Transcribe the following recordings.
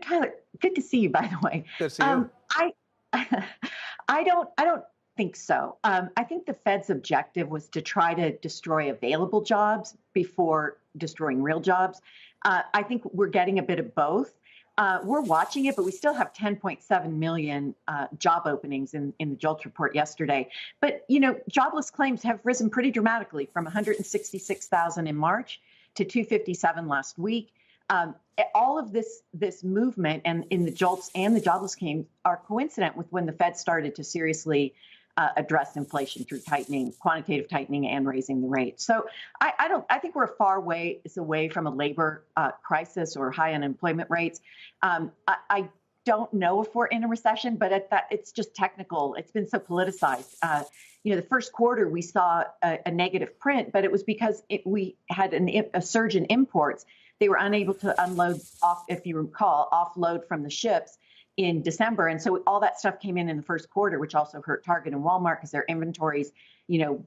Tyler, good to see you, by the way. Good to see you. I, I don't think so. I think the Fed's objective was to try to destroy available jobs before destroying real jobs. I think we're getting a bit of both. We're watching it, but we still have 10.7 million job openings in the JOLTS report yesterday. But, jobless claims have risen pretty dramatically from 166,000 in March to 257 last week. All of this movement and in the JOLTS and the jobless claims are coincident with when the Fed started to seriously address inflation through quantitative tightening and raising the rate. So I think we're a far ways away from a labor crisis or high unemployment rates. I don't know if we're in a recession, but it's just technical. It's been so politicized. The first quarter we saw a negative print, but it was because we had a surge in imports. They were unable to unload off, if you recall, offload from the ships in December. And so all that stuff came in the first quarter, which also hurt Target and Walmart because their inventories,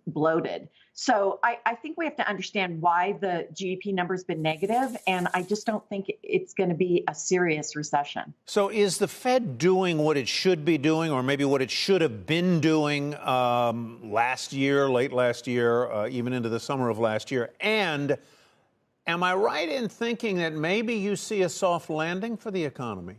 bloated. So I think we have to understand why the GDP number's been negative, and I just don't think it's going to be a serious recession. So is the Fed doing what it should be doing, or maybe what it should have been doing last year, late last year, even into the summer of last year? And am I right in thinking that maybe you see a soft landing for the economy?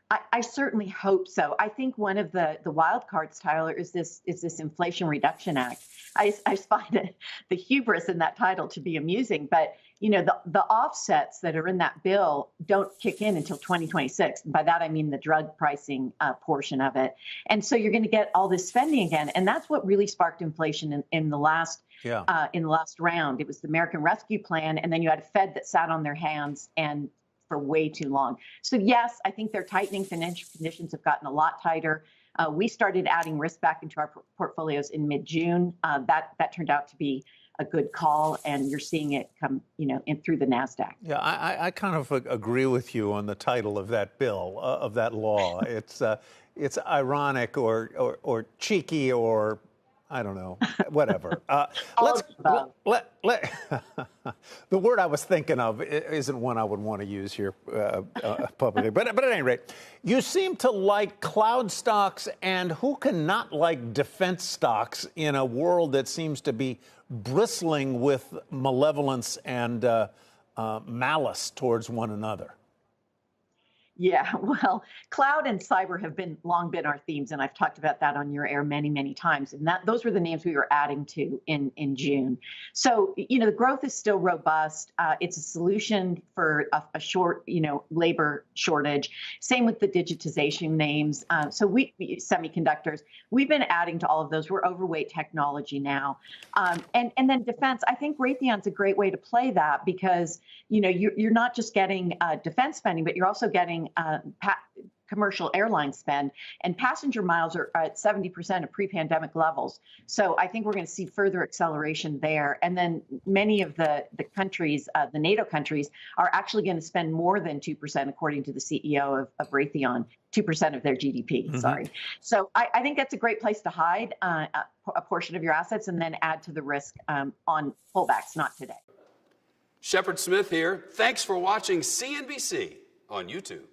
I certainly hope so. I think one of the wild cards, Tyler, is this Inflation Reduction Act. I find the hubris in that title to be amusing, but the offsets that are in that bill don't kick in until 2026. By that I mean the drug pricing portion of it, and so you're going to get all this spending again, and that's what really sparked inflation in the last round. It was the American Rescue Plan, and then you had a Fed that sat on their hands and for way too long. So yes, I think their tightening financial conditions have gotten a lot tighter. We started adding risk back into our portfolios in mid-June. That turned out to be a good call, and you're seeing it come, in through the NASDAQ. Yeah, I kind of agree with you on the title of that bill, of that law. It's ironic or cheeky or I don't know, whatever. The word I was thinking of isn't one I would want to use here publicly. But at any rate, you seem to like cloud stocks, and who can not like defense stocks in a world that seems to be bristling with malevolence and malice towards one another? Yeah, well, cloud and cyber have long been our themes, and I've talked about that on your air many, many times. And those were the names we were adding to in June. So, the growth is still robust. It's a solution for a short, labor shortage. Same with the digitization names. So semiconductors, we've been adding to all of those. We're overweight technology now. And then defense, I think Raytheon's a great way to play that because, you're not just getting defense spending, but you're also getting commercial airline spend, and passenger miles are at 70% of pre-pandemic levels. So I think we're going to see further acceleration there. And then many of the countries, the NATO countries, are actually going to spend more than 2%, according to the CEO of Raytheon, 2% of their GDP. Mm-hmm. Sorry. So I think that's a great place to hide a portion of your assets and then add to the risk on pullbacks, not today. Shepard Smith here. Thanks for watching CNBC on YouTube.